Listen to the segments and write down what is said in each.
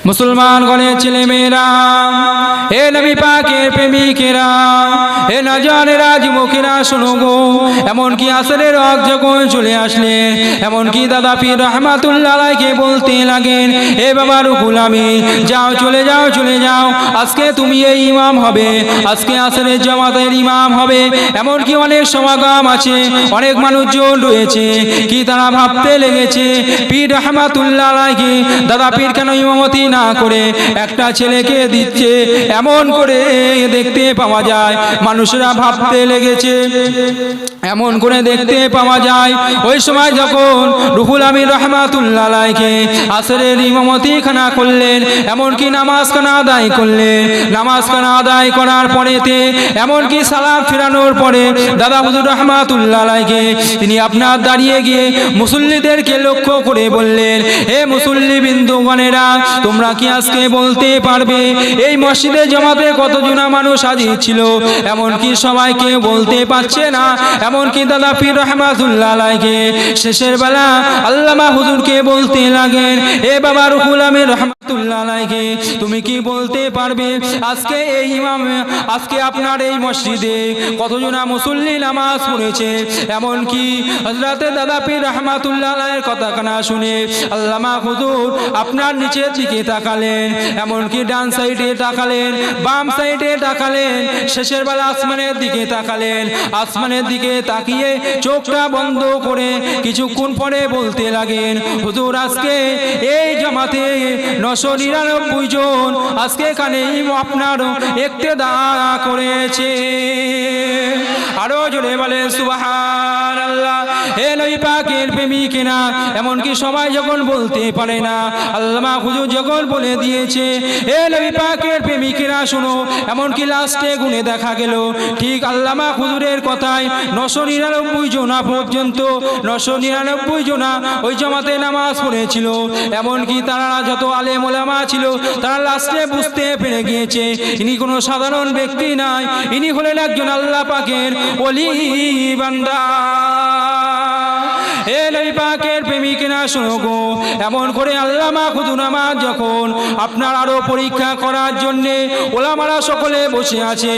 मुसलमान गणे चले मेरा हे नबी पाकेर प्रेमिकेरा हे नजानेरा যুবকেরা শোনো গো এমন কি আসরের ওয়াক্ত যখন চলে আসলে এমন কি দাদা পীর রহমাতুল্লাহ আলাইহি বলতে লাগেন হে বাবা রুহুল আমিন যাও চলে যাও আজকে তুমি এই ইমাম হবে আজকে আসরের জামাতের ইমাম হবে এমন কি অনেক সমাগম আছে অনেক মানুষজন রয়েছে কি তারা ভাবতে লেগেছে পীর রহমাতুল্লাহ আলাইহি দাদা পীর কেন ইমামতি না করে একটা ছেলেকে দিচ্ছে এমন করে দেখতে পাওয়া যায় মানুষরা ভাবতে লেগেছে এমন করে দেখতে পাওয়া যায় ওই সময় যখন রুহুল আমিন রহমাতুল্লাহ আলাইহি আসরের ইমামতি খানা করলেন এমন কি নামাজ খানা আদায় করলেন নামাজ খানা আদায় করার পরেতে এমন কি সালাম ফিরানোর পরে দাদা হুজুর রহমাতুল্লাহ আলাইহি তিনি আপনার দাঁড়িয়ে গিয়ে মুসল্লিদেরকে লক্ষ্য করে বললেন হে মুসল্লি বিন্দুগণেরা তোমরা কি আজকে বলতে পারবে এই মসজিদে জামাতে কতজন মানুষ হাজির ছিল এমন কি সবাই কেউ বলতে পারছে না এমন কি দাদা পীর রহমাতুল্লাহ আলাইহি শেষের বেলা আল্লামা হুজুরকে বলতে লাগেন এ বাবা রুহুল আমিন রহমাতুল্লাহ আলাইহি তুমি কি বলতে পারবে আজকে এই ইমাম আজকে আপনার এই মসজিদে কতজন মুসল্লি নামাজ পড়েছে এমন কি হযরতে দাদা পীর রহমাতুল্লাহ আলাইহির কথা কানা শুনে আল্লামা হুজুর আপনার নিচের দিকে তাকালেন এমন কি ডান সাইডে তাকালেন বাম সাইডে তাকালেন শেষের বেলা আসমানের দিকে তাকালেন আসমানের দিকে তাকিয়ে চোখটা বন্ধ করে কিছুক্ষণ পরে বলতে লাগেন হুজুর আজকে এই জামাতে 999 জন আজকে এখানে আপনার ইক্তেদা করেছে আরো জোরে বলেন সুবহানাল্লাহ হে নবী পাকের প্রেমিকেরা এমন কি সবাই যখন বলতে পারে না আল্লামা হুজুর যখন বলে দিয়েছে হে নবী পাকের প্রেমিকেরা শুনো এমন কি লাস্টে গুনে দেখা গেল ঠিক আল্লামা হুজুরের কথায় 999 জন পর্যন্ত 999 জন ওই জামাতে নামাজ পড়েছিল এমন কি তারা যত আলেম ওলামা ছিল তারা লাস্টে বুঝতে পেরে গিয়েছে ইনি কোনো সাধারণ ব্যক্তি নয় ইনি হলেন একজন আল্লাহ পাকের ওলি বান্দা হে নবী পাকের প্রেমিকেরা শোনো গো এমন করে আল্লামা হুজুর নামাজ যখন আপনার আরো পরীক্ষা করার জন্য ওলামারা সকলে বসে আছে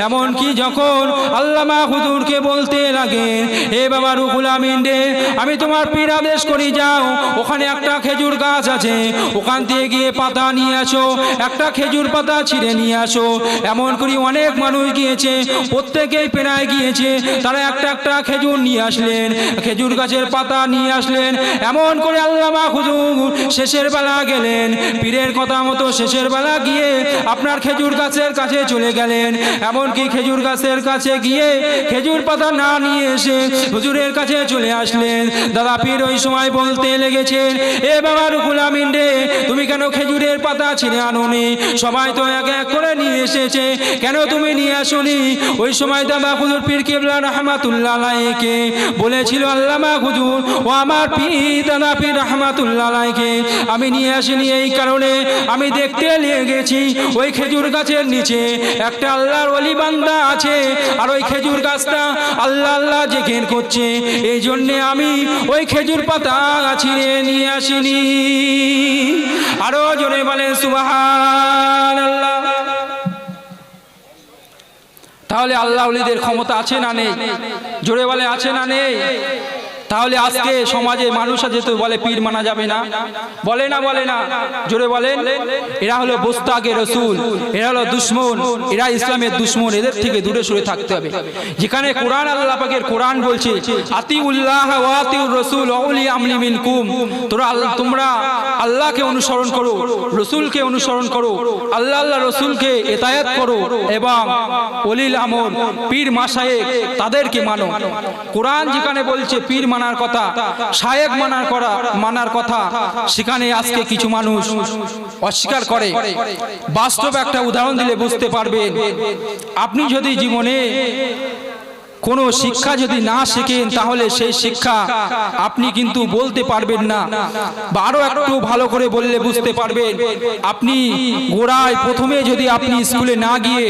এমন কি যখন আল্লামা হুজুরকে বলতে লাগে হে বাবা রুহুল আমিন রে আমি তোমার পীর আদেশ করি যাও ওখানে একটা খেজুর গাছ আছে ওখান থেকে গিয়ে পাতা নিয়ে আসো একটা খেজুর পাতা ছিঁড়ে নিয়ে আসো এমন করে অনেক মানুষ গিয়েছে প্রত্যেকেই পেনায় গিয়েছে তারা একটা একটা খেজুর নিয়ে আসলেন খেজুর গাছের পাতা নিয়ে আসলেন এমন করে আল্লামা হুজুর শেষের বেলা গেলেন পীরের কথা মতো শেষের বেলা গিয়ে আপনার খেজুর গাছের কাছে চলে গেলেন এমন কি খেজুর গাছের কাছে গিয়ে খেজুর পাতা না নিয়ে এসে হুজুরের কাছে চলে আসলেন দাদা পীর ওই সময় বলতে লেগেছেন এ বাবা রুহুল আমিন রে তুমি কেন খেজুরের পাতা ছিঁড়ে আনোনি সবাই তো এক এক করে নিয়ে এসেছে কেন তুমি নিয়ে আসোনি ওই সময় দাদা হুজুর পীর কেবলা রহমাতুল্লাহ আলাইহি বলেছিল আল্লামা হুজুর ও আমার পীর দাদা পীর রহমাতুল্লাহ আলাইহি আমি নিয়ে আসিনি এই কারণে আমি দেখতে লেগেছি ওই খেজুর গাছের নিচে একটা আল্লাহর ওলি বান্দা আছে আর ওই খেজুর গাছটা আল্লাহ আল্লাহ জিকির করছে এই জন্য আমি ওই খেজুর পাতা ছিঁড়ে নিয়ে আসিনি আরো জোরে বলেন সুবহানাল্লাহ তাহলে আল্লাহ ওলিদের ক্ষমতা আছে না নেই জোরে বলে আছে না নেই তাহলে আজকে সমাজে মানুষ আছে তো বলে পীর মানা যাবে না বলে না জোরে বলেন এরা হলো বোস্তাগে রাসূল এরা হলো দুশমন এরা ইসলামের দুশমন এদের থেকে দূরে সরে থাকতে হবে যেখানে কোরআন আল্লাহ পাকের কোরআন বলছে আতিউল্লাহ ওয়া আতিউর রাসূল ওয়া উলি আমরি মিনকুম তোমরা আল্লাহকে অনুসরণ করো রাসূলকে অনুসরণ করো আল্লাহ রাসূলকে ইতায়াত করো এবং ওলিল আমর পীর মাশায়েখ তাদেরকে মানো কোরআন যেখানে বলছে পীর মানার কথা শায়েখ মানার কথা সেখানে আজকে কিছু মানুষ অস্বীকার করে বাস্তব একটা উদাহরণ দিলে বুঝতে পারবেন আপনি যদি জীবনে কোনো শিক্ষা যদি না শেখেন তাহলে সেই শিক্ষা আপনি কিন্তু বলতে পারবেন না, বা আরো একটু ভালো করে বললে বুঝতে পারবেন। আপনি গোড়ায় প্রথমে যদি আপনি স্কুলে না গিয়ে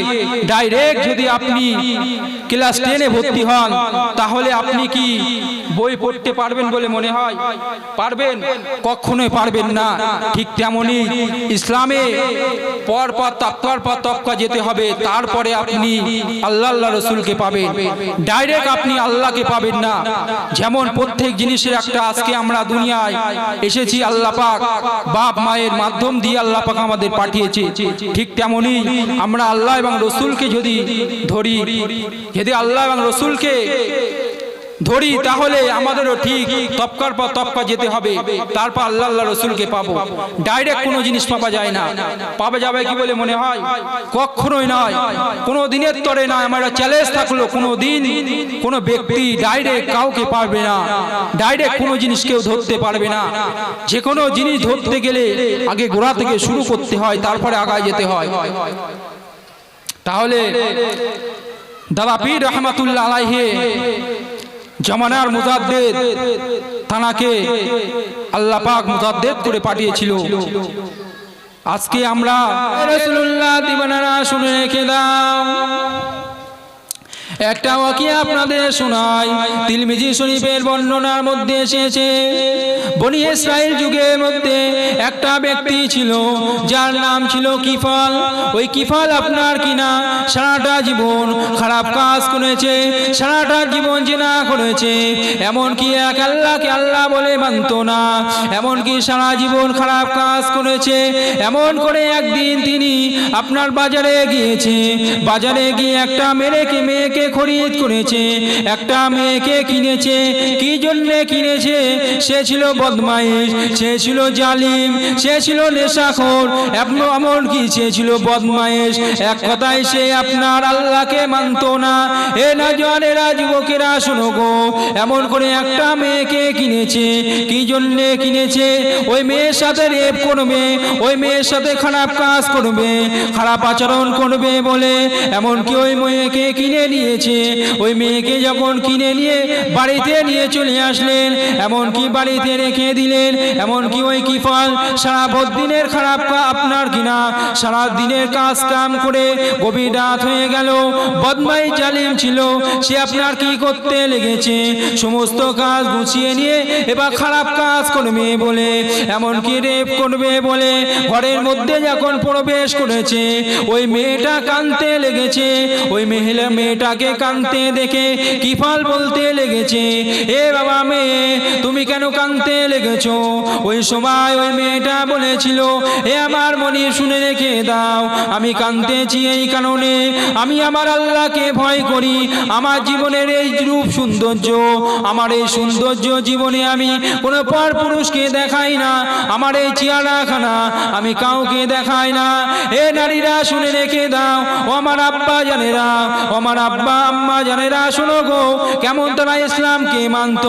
ডাইরেক্ট যদি আপনি ক্লাস 10-এ ভর্তি হন, তাহলে আপনি কি বই পড়তে পারবেন বলে মনে হয়? পারবেন? কখনোই পারবেন না। ঠিক তেমনি ইসলামে পর তপকা যেতে হবে, তারপরে আপনি আল্লাহ রসুলকে পাবেন। ডাইরেক্ট আপনি আল্লাহকে পাবেন না। যেমন প্রত্যেক জিনিসের একটা, আজকে আমরা দুনিয়ায় এসেছি আল্লাহ পাক বাপ মায়ের মাধ্যম দিয়ে আল্লাহ পাক আমাদের পাঠিয়েছে। ঠিক তেমনি আমরা আল্লাহ এবং রসুলকে যদি ধরি, যদি আল্লাহ এবং রসুলকে ধরি, তাহলে আমাদেরও ঠিক তপকার পর তপকা যেতে হবে, তারপর আল্লাহ রসুলকে পাবো। ডাইরেক্ট কোনো জিনিস পাওয়া যায় না। পাওয়া যাবে কি বলে মনে হয়? কখনোই নয়, কোনো দিনের তরে নয়। আমার চ্যালেঞ্জ থাকলো, কোনো দিন কোনো ব্যক্তি ডাইরেক্ট কাউকে পারবে না, ডাইরেক্ট কোনো জিনিস কেউ ধরতে পারবে না। যে কোনো জিনিস ধরতে গেলে আগে গোড়া থেকে শুরু করতে হয়, তারপরে আগায় যেতে হয়। তাহলে দাদা পীর রহমাতুল্লাহ আলাইহি জামানার মুজাদ্দিদ, তানাকে আল্লাহ পাক মুজাদ্দিদ করে পাঠিয়েছিল। আজকে আমরা রাসূলুল্লাহ দিবানারা শুনে রেখে দাও। একটা ওয়াকিয়া আপনাদের শোনাই। তিরমিজি শরীফের বর্ণনার মধ্যে এসেছে, বনি ইসরাইল যুগের মধ্যে একটা ব্যক্তি ছিল যার নাম ছিল কিফাল। ওই কিফাল আপনার কিনা সারাটা জীবন খারাপ কাজ করেছে, সারাটা জীবন জিনা করেছে, এমনকি এক আল্লাহকে আল্লাহ বলে মানত না, এমনকি সারা জীবন খারাপ কাজ করেছে। এমন করে একদিন তিনি আপনার বাজারে গিয়েছে, বাজারে গিয়ে একটা মেয়েকে খরিদ করেছে, একটা মেয়েকে কিনেছে। কি জন্য কিনেছে? সে ছিল বদমাইশ, সে ছিল জালিম, সে ছিল নেশাখোর, এমন কি সে ছিল বদমাইশ। এক কথায় সে আপনার আল্লাহকে মানত না। এ নওজওয়ানেরা, যুবকেরা শোনো গো, এমন করে একটা মেয়েকে কিনেছে। কি জন্য কিনেছে? ওই মেয়ের সাথে রেপ করবে, ওই মেয়ের সাথে খারাপ কাজ করবে, খারাপ আচরণ করবে বলে এমনকি ওই মেয়েকে কিনে নিয়েছে। ওই মেয়েকে যখন কিনে নিয়ে বাড়িতে নিয়ে চলে আসলেন, এমনকি বাড়িতে রেখে দিলেন। এমনকি ওই কিফাল সারা দিনের খারাপ আপনার কিনা সারা দিনের কাজ কাম করে গভীর রাত হয়ে গেল, বদমাই জালিম ছিল, সে আপনার কি করতে লেগেছে? সমস্ত কাজ গুছিয়ে নিয়ে এবার খারাপ কাজ করবে বলে, এমনকি রেপ করবে বলে ঘরের মধ্যে যখন প্রবেশ করেছে, ওই মেয়েটা কাঁদতে লেগেছে। ওই মেয়েটাকে কাঁদতে দেখে কিফাল বলতে লেগেছে, এ বাবা মেয়ে, তুমি কেন কাঁদতে লেগেছো? ওই সময় ওই মেয়েটা বলেছিল, এ আমার মনি, শুনে রেখে দাও, আমি কাঁদতেছি এই কারণে আমি আমার আল্লাহকে ভয় করি। আমার জীবনের এই রূপ সৌন্দর্য, আমার এই সৌন্দর্য জীবনে আমি কোনো পর পুরুষকে দেখাই না, আমার এই চেহারাখানা আমি কাউকে দেখাই না। এ নারীরা শুনে রেখে দাও, ও আমার আব্বা জানেরা, ও আমার আব্বা আম্মা জানেরা, শোনো গো, কেমন তারা ইসলামকে মানত,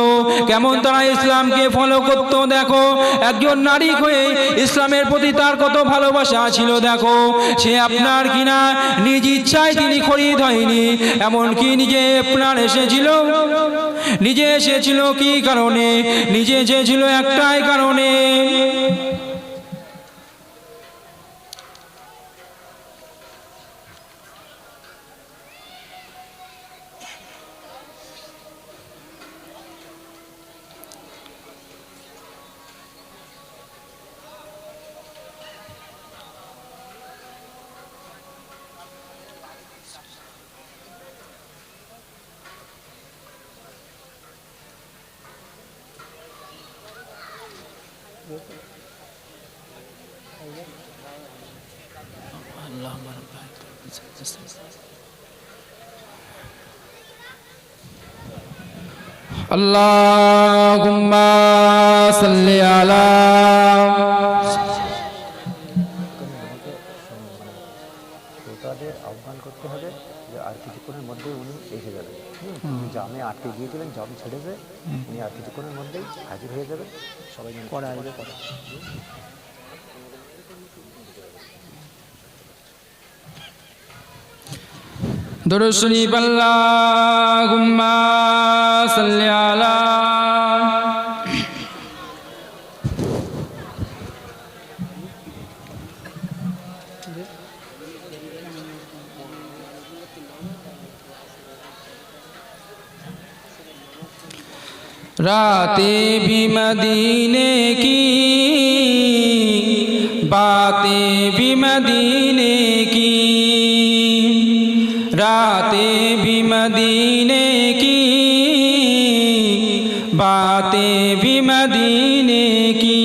কেমন তারা ইসলামকে ফলো করত। দেখো, একজন নারী হয়ে ইসলামের প্রতি তার কত ভালোবাসা ছিল। দেখো, সে আপনার কিনা নিজ ইচ্ছায় তিনি খরিদ হয়নি, এমনকি নিজে আপনার এসেছিল কি কারণে? নিজে এসেছিল একটাই কারণে, আল্লাহুম্মা সাল্লি আলা। শ্রোতাদের আহ্বান করতে হবে যে আর কিছুক্ষণের মধ্যেই উনি এসে যাবেন। জামে আটকে গিয়েছিলেন, জাম ছেড়েছে, উনি আর কিছুক্ষণের মধ্যেই হাজির হয়ে যাবেন। সবাই পরে আসবে। পরে दुरूद शरीफ अल्लाहुम्मा सल्ली अला रातें भी मदीने की, बातें भी मदीने की, रातें भी मदीने की, बातें भी मदीने की।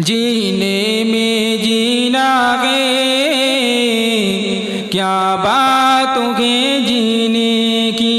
जीने में जीना है, क्या बातों के जीने की।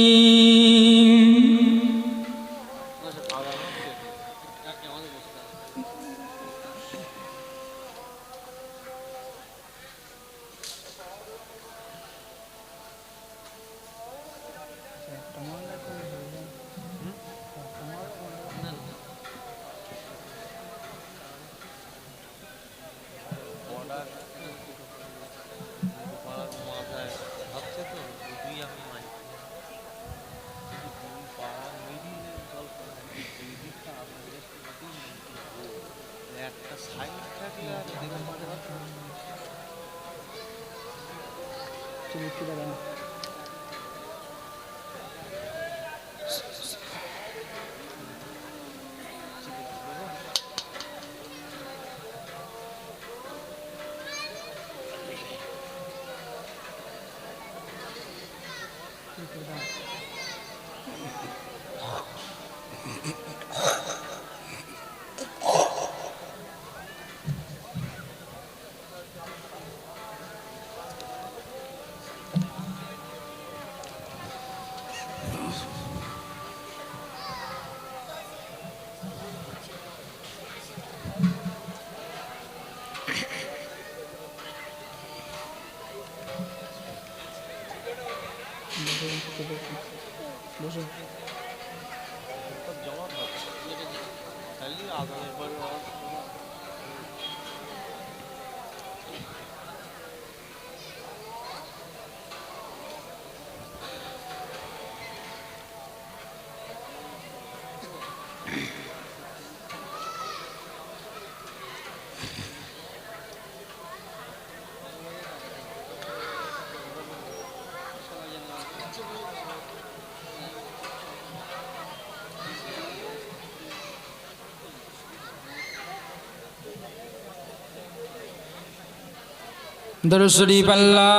दुरूद शरीफ अल्लाहुम्मा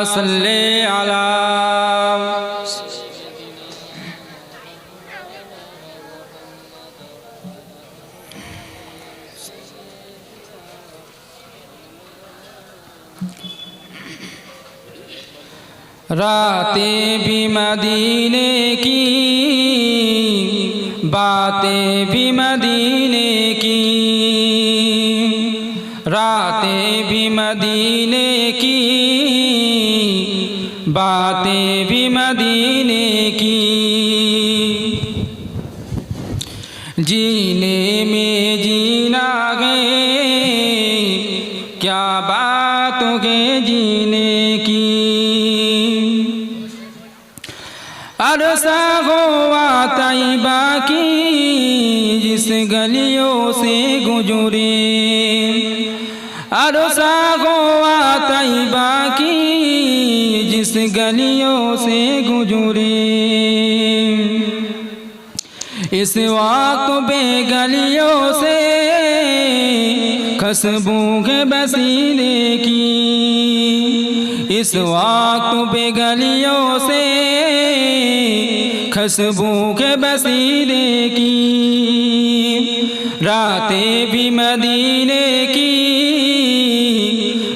सल्ली अला रातें भी मदीने की, बातें भी मदीने की, रातें भी मदीने की, बातें भी मदीने की। जीने में जीना है, क्या बातों के जीने की। अरसा हुआ तैबा की, जिस गलियों से गुजरे, अरसा हुआ तैबा की, जिस गलियों से गुजरे। इस वक्त बेगलियों से खुशबू है बसीने की, इस वक्त बेगलियों से खुशबू है बसीने की। रातें भी मदीने की,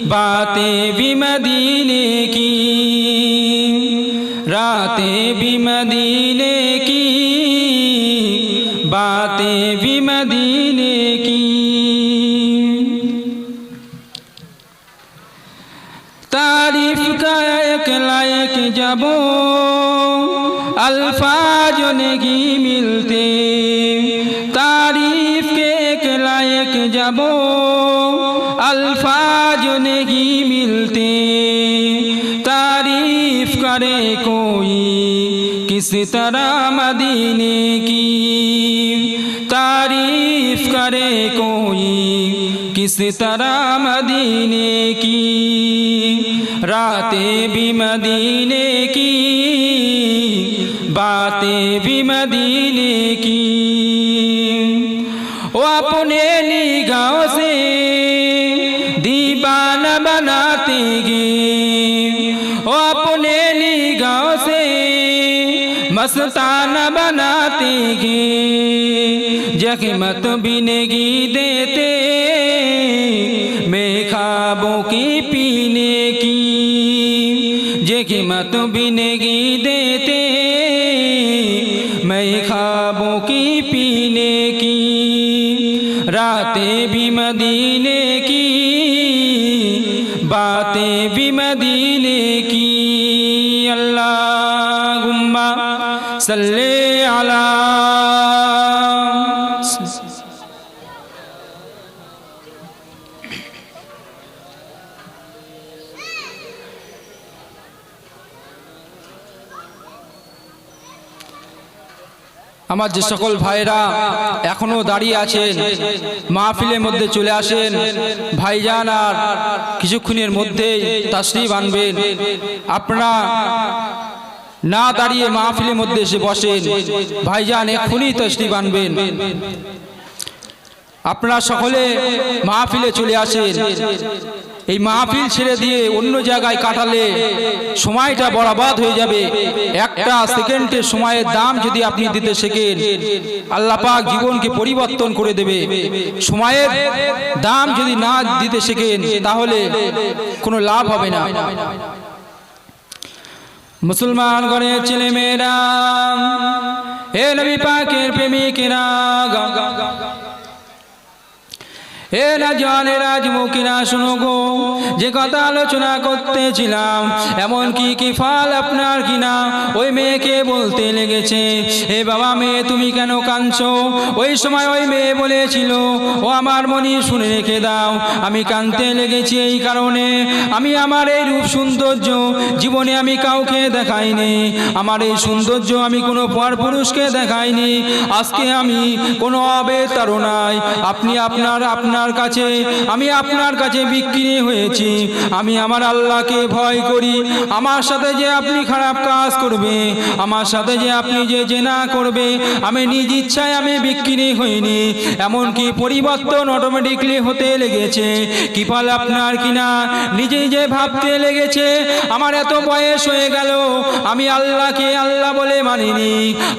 बातें भी मदीने की, रातें भी मदीने की, बातें भी मदीने की। तारीफ का एक लायक जबो अल्फाज नहीं मिलते, तारीफ के एक लायक जबो अल्फाज नहीं मिलते तारीफ करे कोई किस तरह मदीने की तारीफ करे कोई किस तरह मदीने की रातें भी मदीने की बातें भी मदीने की वो अपने निगाहों से दीवाना बनाते गे वो अपने निगाहों से मस्ताना बनाते गे जख्मत भी नहीं देते मैं ख्वाबों की पीने की जख्मत भी नहीं देते मैं ख्वाबों की पीने की रातें भी मदीने की बातें भी मदीने की अल्लाहुम्मा सल्ले अला আমার যে সকল ভাইরা এখনো দাঁড়িয়ে আছেন মাহফিলের মধ্যে চলে আসেন ভাইজান আর কিছুক্ষণের মধ্যেই তাশরীফ আনবেন আপনারা না দাঁড়িয়ে মাহফিলের মধ্যে এসে বসেন ভাইজান এক্ষুনি তাশরীফ আনবেন আপনারা সকলে মাহফিলে চলে আসেন এই মাহফিল ছেড়ে দিয়ে অন্য জায়গায় কাটালে সময়টা বরবাদ হয়ে যাবে একটা সেকেন্ডের সময়ের দাম যদি আপনি দিতে শেখেন আল্লাহ পাক জীবনকে পরিবর্তন করে দেবে সময়ের দাম যদি না দিতে শেখেন তাহলে কোনো লাভ হবে না মুসলমান ঘরের ছেলে মেয়েরা হে নবী পাকের প্রেমিকেরা এ না জানে রাজমুখীরা শুনো গো যে কথা আলোচনা করতেছিলাম এমন কি ফল আপনার কিনা ওই মেয়েকে বলতে লেগেছে হে বাবা মেয়ে তুমি কেন কাঁদছো ওই সময় ওই মেয়ে বলেছিল ও আমার মনি শুনে রেখে দাও আমি কাঁদতে লেগেছি এই কারণে আমি আমার এই রূপ সৌন্দর্য জীবনে আমি কাউকে দেখাইনি আমার এই সৌন্দর্য আমি কোনো পরপুরুষকে দেখাইনি আজকে আমি কোনো অবেতারণায় আপনি আপনার কাছে আমি আপনার কাছে বিক্রি হয়েছি আমি আমার আল্লাহকে ভয় করি আমার সাথে যে আপনি খারাপ কাজ করবে আমার সাথে যে আপনি যে জেনা করবে আমি নিজ ইচ্ছায় আমি বিক্রি হইনি এমন কি পরিবর্তন অটোমেটিকলি হতে লেগেছে কি ফল আপনার কিনা নিজেই যে ভাবতে লেগেছে আমার এত বয়স হয়ে গেল আমি আল্লাহকে আল্লাহ বলে মানিনি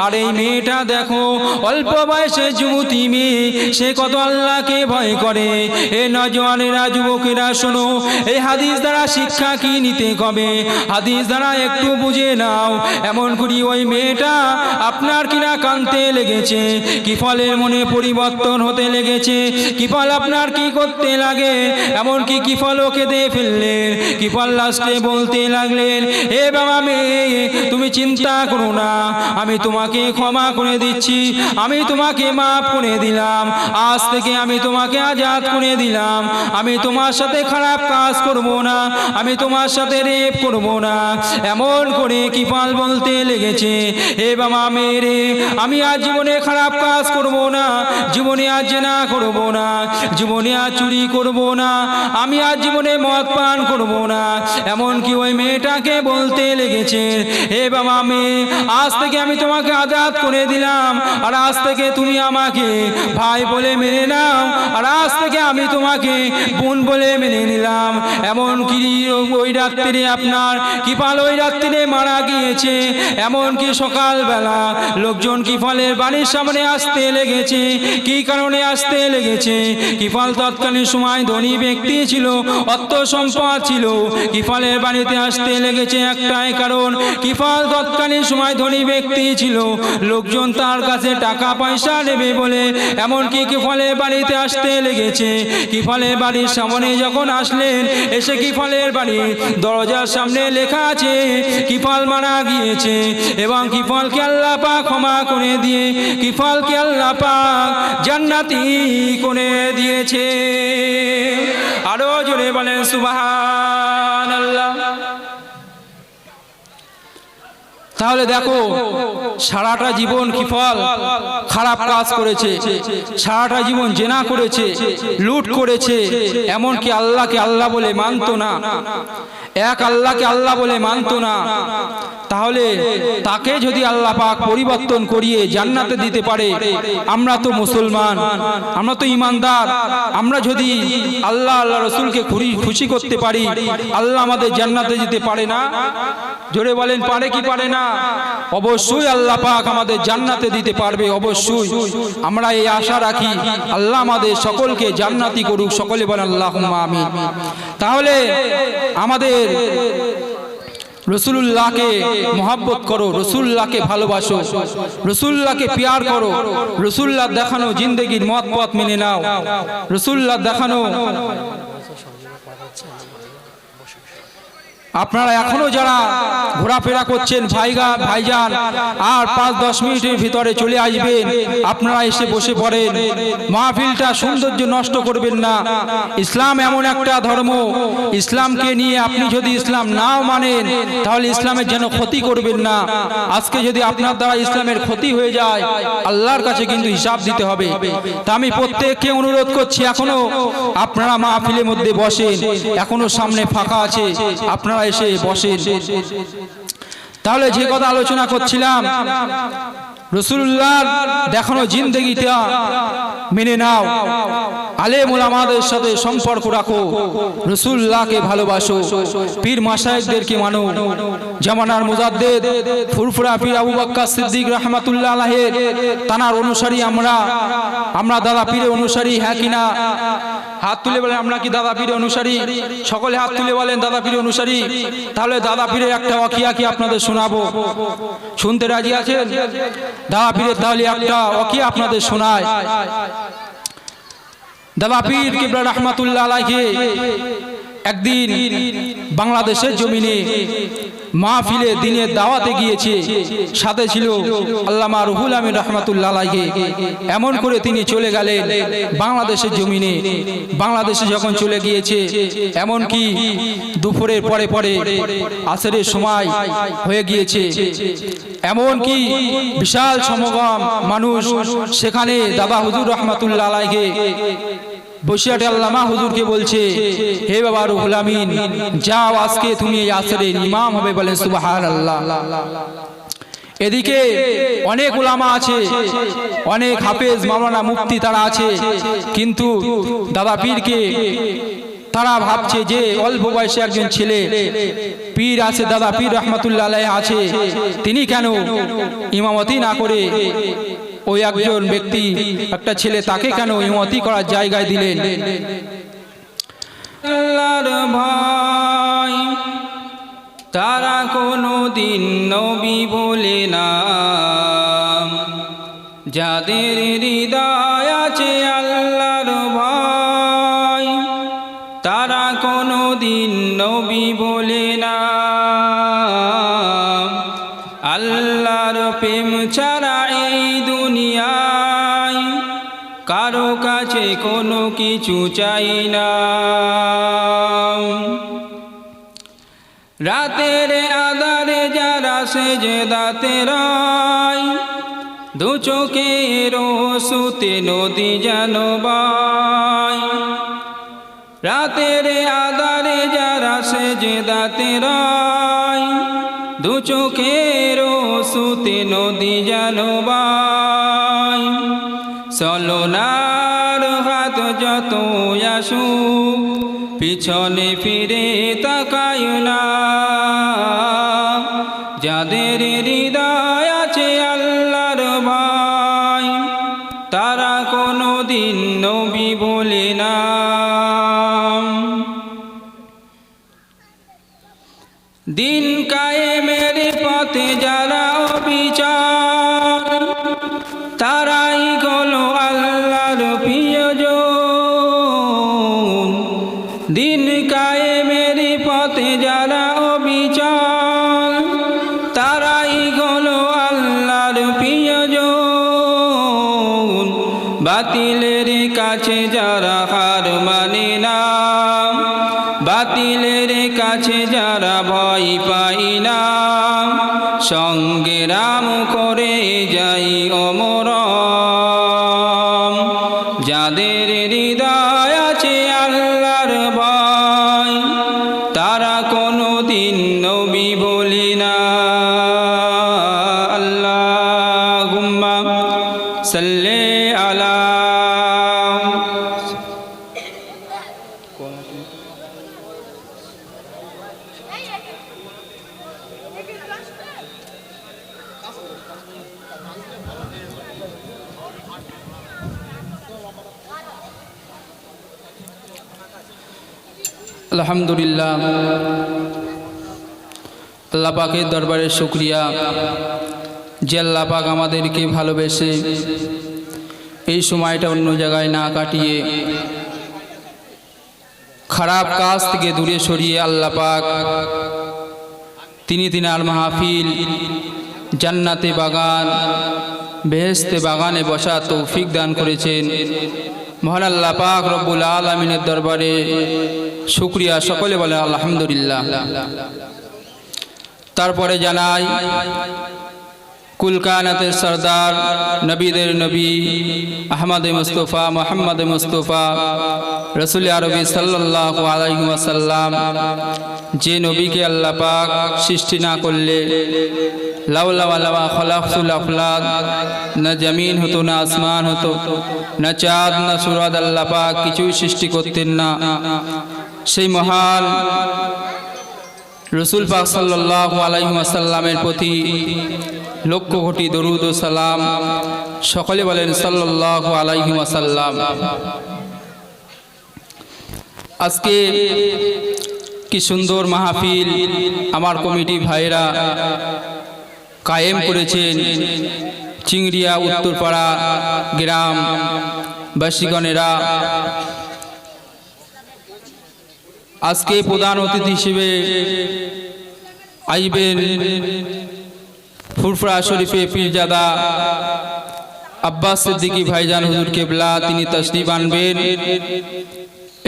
আর এই মেয়েটা দেখো অল্প বয়সে যুবতী মেয়ে সে কত আল্লাহকে ভয় করে এ নওজওয়ানেরা যুবকেরা শোনো এই হাদিস দ্বারা শিক্ষা কি নিতে হবে হাদিস দ্বারা একটু বুঝে নাও এমন করি ওই মেয়েটা আপনার কিনা কাঁদতে লেগেছে কি ফলের মনে পরিবর্তন হতে লেগেছে কি ফল আপনার কি করতে লাগে এমন কি ফল ওকে দিয়ে ফেললেন কি ফল লাস্টে বলতে লাগলেন এ বাবা মেয়ে তুমি চিন্তা করো না আমি তোমাকে ক্ষমা করে দিচ্ছি আমি তোমাকে মাফ করে দিলাম আজ থেকে আমি তোমাকে আজাদ করে দিলাম আমি তোমার সাথে খারাপ কাজ করব না আমি তোমার সাথে রেপ করব না এমন করে কি ফল বলতে লেগেছে হে বাবা মেরে আমি আজ জীবনে খারাপ কাজ করব না জীবনে আজ জেনা করব না জীবনে আজ চুরি করব না আমি আজ জীবনে মদ পান করব না এমন কি ওই মেয়েটাকে বলতে লেগেছে হে বাবা মেয়ে আজ থেকে আমি তোমাকে আজাদ করে দিলাম আর আজ থেকে তুমি আমাকে ভাই বলে মেনে নাও আর আজ থেকে আমি তোমাকে বোন বলে মেনে নিলাম এমন কি ওই রাত্রিরে আপনার কি ফল ওই রাত্রিরে মারা গিয়েছে এমন কি সকালবেলা লোকজন কি ফলের বাড়ির সামনে আসতে লেগেছে কি কারণে আসতে লেগেছে কি ফল তৎকালীন সময় ধনী ব্যক্তি ছিল অর্থ সম্পদ ছিল কি ফলের বাড়িতে আসতে লেগেছে একটাই কারণ কি ফল তৎকালীন সময় ধনী ব্যক্তি ছিল লোকজন তার কাছে টাকা পয়সা নেবে বলে এমন কি কি ফলের বাড়িতে আসতে লেগেছে। কি ফলের বাড়ির সামনে যখন আসলেন, এসে কি ফলের বাড়ি দরজার সামনে লেখা আছে কি ফল মারা গিয়েছে, এবং কি ফলকে আল্লাহ পাক ক্ষমা করে দিয়ে কি ফলকে আল্লাহ পাক জান্নাতি করে দিয়েছে। আরো জোরে বলেন সুবহানাল্লাহ। তাহলে দেখো সারাটা জীবন কি ফল খারাপ কাজ করেছে, সারাটা জীবন জেনা করেছে, লুট করেছে, এমনকি আল্লাহকে আল্লাহ বলে মানতো না, এক আল্লাহকে আল্লাহ বলে মানতো না। তাহলে তাকে যদি আল্লাহ পাক পরিবর্তন করিয়ে জান্নাতে দিতে পারে, আমরা তো মুসলমান, আমরা তো ইমানদার, আমরা যদি আল্লাহ আল্লাহ রসুলকে খুশি করতে পারি, আল্লাহ আমাদের জান্নাতে দিতে পারে না? জোরে বলেন পারে কি পারে না? অবশ্যই আল্লাহ পাক আমাদের জান্নাতে দিতে পারবে, অবশ্যই আমরা এই আশা রাখি। আল্লাহ আমাদের সকলকে জান্নাতি করুক, সকলে বলেন আল্লাহুম্মা আমিন। তাহলে আমাদের রসুলুল্লাহকে মহব্বত করো, রসুলুল্লাহকে ভালোবাসো, রসুলুল্লাহকে প্যার করো, রসুলুল্লাহ দেখানো জিন্দেগির মত পথ মেনে নাও, রসুলুল্লাহ দেখানো। আপনারা এখনো যারা ঘোরাফেরা করছেন ভাইজান, আর 5-10 মিনিটের ভিতরে চলে আসবেন, আপনারা এসে বসে পড়েন। মাহফিলটা সৌন্দর্য নষ্ট করবেন না। ইসলাম এমন একটা ধর্ম, ইসলামকে নিয়ে আপনি যদি ইসলাম নাও মানেন, তাহলে ইসলামের যেন ক্ষতি করবেন না। আজকে যদি আপনার দ্বারা ইসলামের ক্ষতি হয়ে যায়, আল্লাহর কাছে কিন্তু হিসাব দিতে হবে। তা আমি প্রত্যেককে অনুরোধ করছি, এখনো আপনারা মাহফিলের মধ্যে বসেন, এখনো সামনে ফাঁকা আছে, আপনারা এসে বসেন। তাহলে যে কথা আলোচনা করছিলাম, রাসূলুল্লাহর দেখানো জিন্দেগিটা মেনে নাও, আলেম ওলামাদের সাথে সম্পর্ক রাখো, রাসূলুল্লাহকে ভালোবাসো, পীর মাশায়েখদেরকে মানো। জামানার মুজাদ্দিদ ফুরফুরা পীর আবু বকর সিদ্দিক রাহমাতুল্লাহ আলাইহি তানার অনুসারী আমরা দাদা পীরের অনুসারী, হ্যাঁ কিনা? হাত তুলে বলেন আমরা কি দাদা পীরের অনুসারী? সকলে হাত তুলে বলেন দাদা পীরের অনুসারী। তাহলে দাদা পীরের একটা ওয়াকিয়া কি আপনাদের শোনাবো, শুনতে রাজি আছেন? দাদা পীরের তাহলে একটা ওয়াকিয়া আপনাদের শোনায়। দাদা পীর কিবলা রাহমাতুল্লাহ আলাইহি একদিন বাংলাদেশের জমিনে মাহফিলে দিনের দাওয়াতে গিয়েছে, সাথে ছিল আল্লামা রুহুল আমিন রাহমাতুল্লাহ আলাইহি। এমন করে তিনি চলে গেলেন বাংলাদেশের জমিনে। বাংলাদেশে যখন চলে গিয়েছে, এমন কি দুপুরের পরে পরে আসরের সময় হয়ে গিয়েছে, এমন কি বিশাল সমাগম মানুষ সেখানে দাদা হুজুর রাহমাতুল্লাহ আলাইহি বসিয়াটে আল্লামা হুজুরকে বলছে, হে বাবা রুহুল আমিন, যাও আজকে তুমি এই আসরের ইমাম হবে, বলেন সুবহানাল্লাহ। এদিকে অনেক উলামা আছে, অনেক হাফেজ মাওলানা মুফতি তারা আছে, কিন্তু দাদা পীরকে তারা ভাবছে যে অল্প বয়সে একজন ছেলে পীর আছে, দাদা পীর রাহমাতুল্লাহ আলাইহি আছে, তিনি কেন ইমামতি না করে ওই একজন ব্যক্তি একটা ছেলে তাকে কেন ইমামতি করার জায়গায় দিলেন? আল্লাহর ভাই তারা কোনোদিন নবী বলে না, যাদের হৃদয় আছে আল্লাহর ভাই তারা কোনোদিন নবী বলে না। আল্লাহর প্রেম ছাড়া এই দুনিয়ায় কারো কাছে কোনো কিছু চাই না। রাতের আধারে যারা সেজদাতে রয়, দু চোখের সুতে নদী যেন বয়। রাতের আধারে যারা সেজদাতে রয়, দু চোখের সুতে নদী যেন বয়। চলনার হাত যত আসুক, পিছনে ফিরে তাকায় না। যাদের হৃদয় আছে আল্লাহর ভাই তারা কোনোদিন নবী বলে না। দিন কায়েমের পথে যারা অবিচার, তারাই হলো আল্লাহর বাতিলের কাছে যারা হার মানে না, বাতিলের কাছে যারা ভয় পাই না, সংগ্রাম করে যাই অমর। যাদের হৃদয় আছে আল্লাহর ভয়, তারা কোনো দিন নবী বলি না। আল্লাহুম্মা সাল্লি আলা। আলহামদুলিল্লাহ, আল্লাহ পাকের দরবারে শুকরিয়া যে আল্লাহ পাক আমাদেরকে ভালোবেসে এই সময়টা অন্য জায়গায় না কাটিয়ে খারাপ কাজ থেকে দূরে সরিয়ে আল্লাহ পাক তিনার মাহফিল জান্নাতে বাগান বেহেশতে বাগানে বসা তৌফিক দান করেছেন। মহান আল্লাহ পাক রব্বুল আলামিনের দরবারে শুকরিয়া, সকলে বলে আলহামদুলিল্লাহ। তারপরে জানাই কুল কায়নাতের সরদার নবীদের নবী আহমদে মুস্তফা মোহাম্মদ মুস্তফা রসুল আরবি সাল্লাল্লাহু আলাইহি ওয়াসাল্লাম, যে নবীকে আল্লাহ পাক সৃষ্টি না করলে লাউলা ওয়ালা খলাকতুল আফলাক, না জমিন হতো না আসমান হতো, না চাঁদ না সূরজ, আল্লাহ পাক কিছুই সৃষ্টি করতেন না। সেই মহান রসুল পাক সাল্লাল্লাহু আলাইহি ওয়াসাল্লামের প্রতি লক্ষ কোটি দরুদ ও সালাম। সকলে বলেন সাল্লাল্লাহু আলাইহি ওয়াসাল্লাম। আজকে কি সুন্দর মাহফিল আমার কমিটি ভাইরা কায়েম করেছেন। চিংড়িয়া উত্তরপাড়া গ্রাম বাসীগণেরা আজকে প্রধান অতিথি হিসেবে আসবেন ফুরফুরা শরীফে পীরজাদা আব্বাস সিদ্দিকী ভাইজান হুজুর কেবলা, তিনি তশরিফ আনবেন।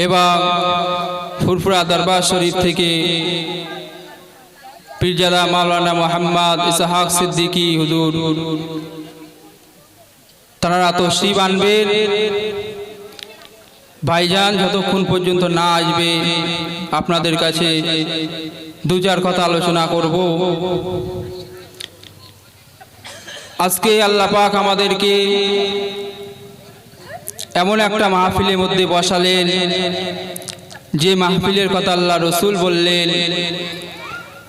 এবং ফুরফুরা দরবার শরীফ থেকে পীরজাদা মাওলানা মোহাম্মদ ইসহাক সিদ্দিকী হুজুর, তারা তশরিফ আনবেন। ভাইজান যতক্ষণ পর্যন্ত না আসবে আপনাদের কাছে দু চার কথা আলোচনা করব। আজকে আল্লাহ পাক আমাদেরকে এমন একটা মাহফিলের মধ্যে বসালেন, যে মাহফিলের কথা আল্লাহ রসুল বললেন,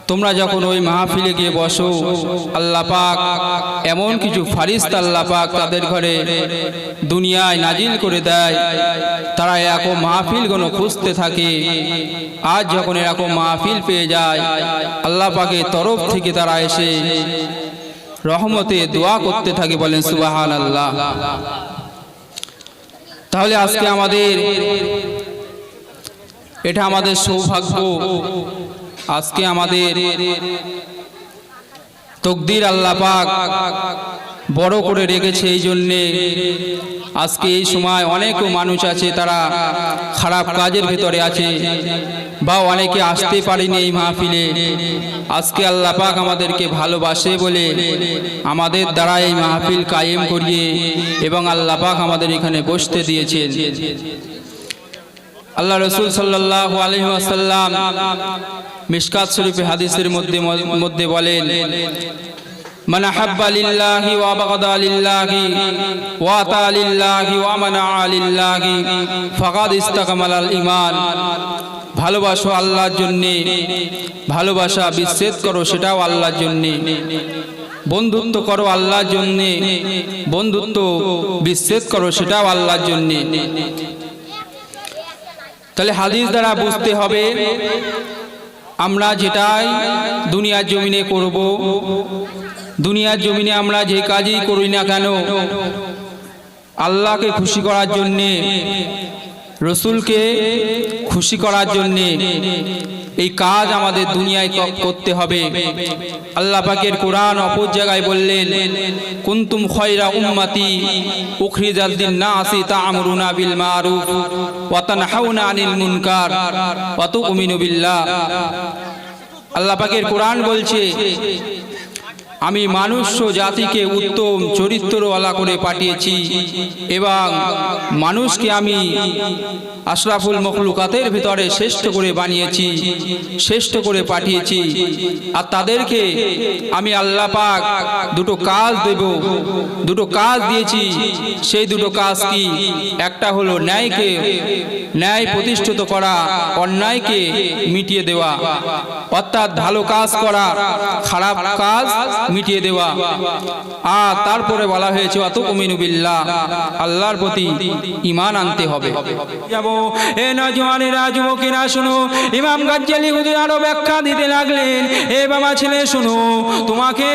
তোমরা যখন ওই মাহফিলে গিয়ে বসো, আল্লাহ পাক এমন কিছু ফারিস্তা আল্লাহ পাক তাদের ঘরে দুনিয়ায় নাজিল করে দেয়। তারা এরকম মাহফিলগুলো খুঁজতে থাকে। আজ যখন এরকম মাহফিল পেয়ে যায়, আল্লাহ পাকের তরফ থেকে তারা এসে রহমতে দোয়া করতে থাকে। বলেন সুবহানাল্লাহ। তাহলে আজকে আমাদের এটা আমাদের সৌভাগ্য। আজকে আমাদের তকদির আল্লাহ পাক বড় করে রেখেছে। এই জন্যে আজকে এই সময় অনেকও মানুষ আছে তারা খারাপ কাজের ভিতরে আছে, বা অনেকে আসতে পারেনি এই মাহফিলে। আজকে আল্লাহ পাক আমাদেরকে ভালোবাসে বলে আমাদের দ্বারা এই মাহফিল কায়েম করিয়ে এবং আল্লাহ পাক আমাদের এখানে বসতে দিয়েছেন। আল্লাহ রসুল সাল্লাল্লাহু আলাইহি ওয়াসাল্লাম মিশকাত শরীফে হাদিসের মধ্যে বলেন, মান আহাব্বা লিল্লাহি ওয়া বাগাদা লিল্লাহি ওয়া আতা লিল্লাহি ওয়া মানা লিল্লাহি ফাকাদ ইসতাকমালাল ঈমান। ভালোবাসো আল্লাহর জন্য, ভালোবাসা বিচ্ছেদ করো সেটাও আল্লাহর জন্য, বন্ধুত্ব করো আল্লাহর জন্য, বন্ধুত্ব বিচ্ছেদ করো সেটাও আল্লাহর জন্য। তাহলে হাদিস দ্বারা বুঝতে হবে আমরা যেটাই দুনিয়ার জমিনে করব, দুনিয়ার জমিনে আমরা যে কাজই করি না কেন, আল্লাহকে খুশি করার জন্যে, রসুলকে খুশি করার জন্যে, এই কাজ আমাদের দুনিয়ায় করতে হবে। আল্লাহ পাকের কোরআন অপর জায়গায় বললেন, কুনতুম খায়রা উম্মতি উখরিজাত লিন-নাসি তা'মুরুনা বিল মারুফ ওয়া তানহাউনা আনিল মুনকার ওয়া তু'মিনু বিল্লাহ। আল্লাহ পাকের কোরআন বলছে, আমি মানুষ জাতিকে উত্তম চরিত্রওয়ালা করে পাঠিয়েছি এবং মানুষকে আমি আশরাফুল মখলুকাতের ভিতরে শ্রেষ্ঠ করে বানিয়েছি, শ্রেষ্ঠ করে পাঠিয়েছি। আর তাদেরকে আমি আল্লাহ পাক দুটো কাজ দেব, দুটো কাজ দিয়েছি। সেই দুটো কাজ কি? একটা হলো ন্যায় প্রতিষ্ঠিত করা, অন্যায়কে মিটিয়ে দেওয়া, অর্থাৎ ভালো কাজ করা, খারাপ কাজ মিটিয়ে দেওয়া। আর তারপরে বলা হয়েছে ওয়াতুমিনু বিল্লাহ, আল্লাহর প্রতি ঈমান আনতে হবে। এ নওজওয়ানেরা, যুবকেরা শোনো, ইমাম গাজ্জালী হুজুর আরো ব্যাখ্যা দিতে লাগলেন। এ বাবা ছেলে শোনো, তোমাকে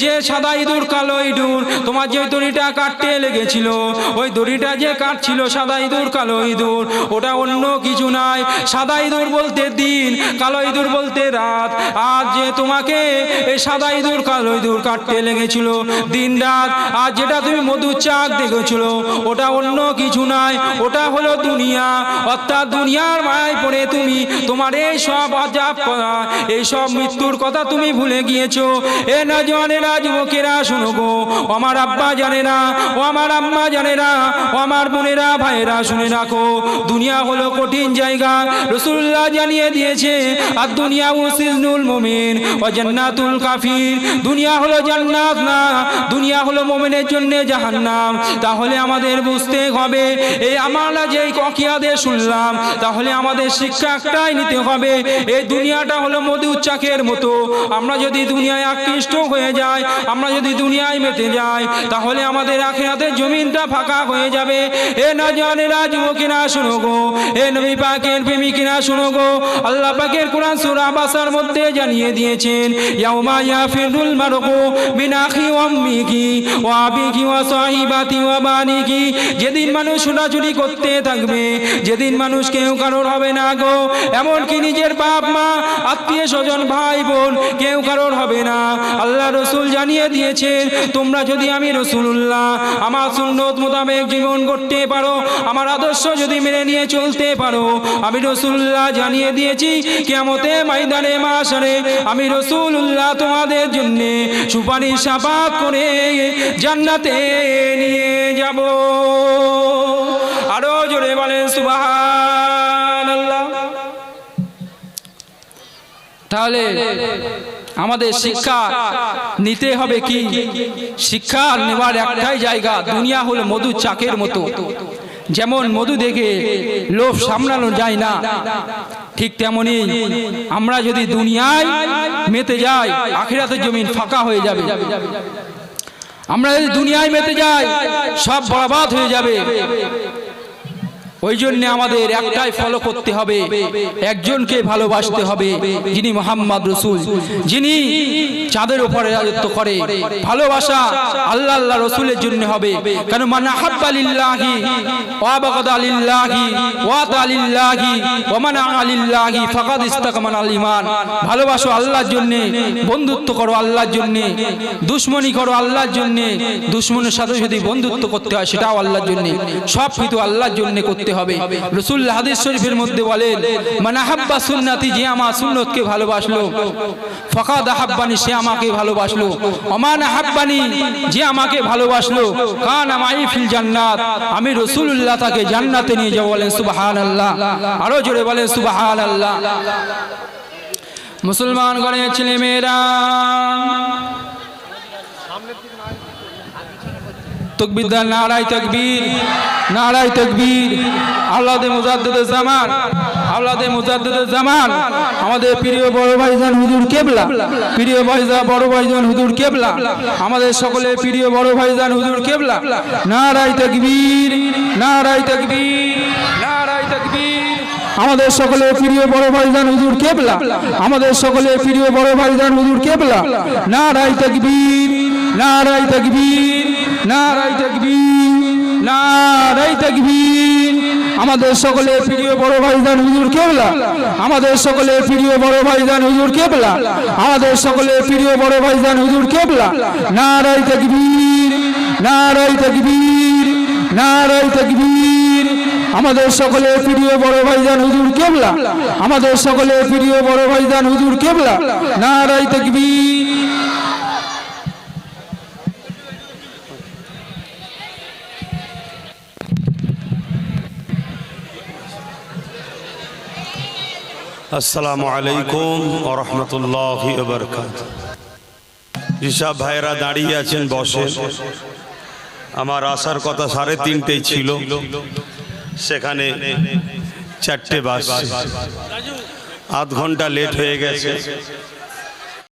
যে সাদা ইঁদুর কালো ইঁদুর, তোমার যে দড়িটা কাটতে লেগেছিল, ওই দড়িটা যে কাটছিল সাদা ইঁদুর কালো ইঁদুর, ওটা অন্য কিছু নয়। সাদা ইঁদুর বলতে দিন, কালো ইঁদুর বলতে রাত। আর যে তোমাকে এই সাদা ইঁদুর কালো ইঁদুর কাটতে লেগেছিল দিন রাত, আর যেটা তুমি মধুর চাক দেখেছিল, ওটা অন্য কিছু নয়, ওটা হলো দুনিয়া। অর্থাৎ দুনিয়ার মায়ায় পড়ে তুমি তোমার এই সব আজাব করা, এই সব মৃত্যুর কথা তুমি ভুলে গিয়েছো। এ নওজওয়ানেরা, যুবকেরা শোনো গো, আমার আব্বা জানে না, ও আমার আম্মা জানে না, ও আমার বোনেরা ভাইয়েরা শুনে রাখো, দুনিয়া হলো কঠিন জায়গা। রাসূলুল্লাহ জানিয়ে দিয়েছে, আর দুনিয়া সিজনুল মুমিন ওয়া জান্নাতুল কাফির। দুনিয়া হলো জান্নাত না, দুনিয়া হলো মুমিনের জন্য জাহান্নাম। তাহলে আমাদের বুঝতে হবে, এই আমরা যেই ককিয়াদের শুনলাম, তাহলে আমাদের শিক্ষা একটাই নিতে হবে, এই দুনিয়াটা হলো মধুর চাকের মতো। আমরা যদি দুনিয়ায় আকৃষ্ট হয়ে যাই, আমরা যদি দুনিয়ায় মেতে যাই, তাহলে আমাদের আখিরাতের জমিনটা ফাঁকা হয়ে যাবে। এ নওজওয়ানেরা, যুবকেরা শোনো গো, এ নবী পাকের প্রেমিকেরা শোনো গো, আল্লাহ পাকের কোরআন সূরা বাসার মধ্যে জানিয়ে দিয়েছেন, ইয়াউমা ইয়াফিরুল মারউ মিন আখি ওয়া আম্মিহি ওয়া আবিহি ওয়া সাহিবাতি ওয়া বানিহি। যেদিন মানুষ ছোটাছুটি করতে থাকবে, যেদিন মানুষ কেউ কারোর হবে না গো, এমনকি নিজের বাপ মা, আত্মীয় স্বজন, ভাই বোন, কেউ কারোর হবে না। আল্লাহ রসুল জানিয়ে দিয়েছেন, তোমরা যদি আমি রাসূলুল্লাহ আমার সুন্নত মোতাবেক জীবন করতে পারো, আমার আদর্শ যদি মেনে নিয়ে চলতে পারো, আমি রাসূলুল্লাহ জানিয়ে দিয়েছি, কিয়ামতে ময়দানে মাশারে আমি রাসূলুল্লাহ তোমাদের জন্য সুপারিশ শাফাত করে জান্নাতে নিয়ে যাব। আরো জোরে বলেন সুবহানাল্লাহ। তাহলে আমাদের শিক্ষা নিতে হবে কি? শিক্ষা নেওয়ার একটাই জায়গা, দুনিয়া হলো মধু চাকের মতো। যেমন মধু দেখে লোভ সামলানো যায় না, ঠিক তেমনি আমরা যদি দুনিয়ায় মেতে যাই, আখিরাতের জমিন ফাঁকা হয়ে যাবে। আমরা যদি দুনিয়ায় মেতে যাই, সব বরবাদ হয়ে যাবে। ওই জন্য আমাদের একটাই ফলো করতে হবে, একজনকে ভালোবাসতে হবে, যিনি মুহাম্মদ রাসূল, যিনি চাঁদের উপরে রাজত্ব করে। ভালোবাসা আল্লাহ আল্লাহ রাসূলের জন্য হবে। কারণ মান আহাব্বা লিল্লাহি ওয়া বাগাদা লিল্লাহি ওয়া তালিল্লাহি ওয়া মানা লিল্লাহি ফাকাদ ইসতাকমাল ঈমান। ভালোবাসো আল্লাহর জন্য, বন্ধুত্ব করো আল্লাহর জন্য, দুশমনি করো আল্লাহর জন্য। দুশমনের সাথে যদি বন্ধুত্ব করতে হয়, সেটাও আল্লাহর জন্য। সব কিছু আল্লাহর জন্য করতে হবে। রাসূল হাদিস শরীফের মধ্যে বলেন, মান আহাব্বা সুন্নতি, যে আমার সুন্নতকে ভালোবাসলো, ফাকাদ আহাব্বানি, সে আমাকে ভালোবাসলো। ওমান আহাব্বানি, যে আমাকে ভালোবাসলো, কানা মাই ফিল জান্নাত, আমি রাসূলুল্লাহ তাকে জান্নাতে নিয়ে যাব। বলেন সুবহানাল্লাহ। আরো জোরে বলেন সুবহানাল্লাহ। মুসলমান ঘরের ছেলে মেয়েরা, তকবীর দান, নারায়ে তাকবীর, নারায়ে তাকবীর। আওলাদে মুজাদ্দিদুজ জামান, আওলাদে মুজাদ্দিদুজ জামান, আমাদের প্রিয় বড় ভাইজান হুজুর কেবলা, প্রিয় ভাইজান বড় ভাইজান হুজুর কেবলা, আমাদের সকলের প্রিয় বড় ভাইজান হুজুর কেবলা। নারায়ে তাকবীর, নারায়ে তাকবীর, নারায়ে তাকবীর। আমাদের সকলের প্রিয় বড় ভাইজান হুজুর কেবলা, আমাদের সকলের প্রিয় বড় ভাইজান হুজুর কেবলা। নারায়ে তাকবীর, নারায়ে তাকবীর, নারায়ে তাকবীর, নারায়ে তাকবীর। আমাদের সকলের প্রিয় বড় ভাইজান হুজুর কেবলা, আমাদের সকলের প্রিয় বড় ভাইজান হুজুর কেবলা, আমাদের সকলের প্রিয় বড় ভাইজান হুজুর কেবলা। নারায়ে তাকবীর, নারায়ে তাকবীর, নারায়ে তাকবীর। আমাদের সকলের প্রিয় বড় ভাইজান হুজুর কেবলা, আমাদের সকলের প্রিয় বড় ভাইজান হুজুর কেবলা। নারায়ে তাকবীর। আসসালামু আলাইকুম ওয়া রাহমাতুল্লাহি ওয়া বারাকাতুহু। যেসব ভাইরা দাঁড়িয়ে আছেন বসে, আমার আসার কথা 3:30 ছিল, সেখানে 4টে বাজছে, আধ ঘন্টা লেট হয়ে গেছে।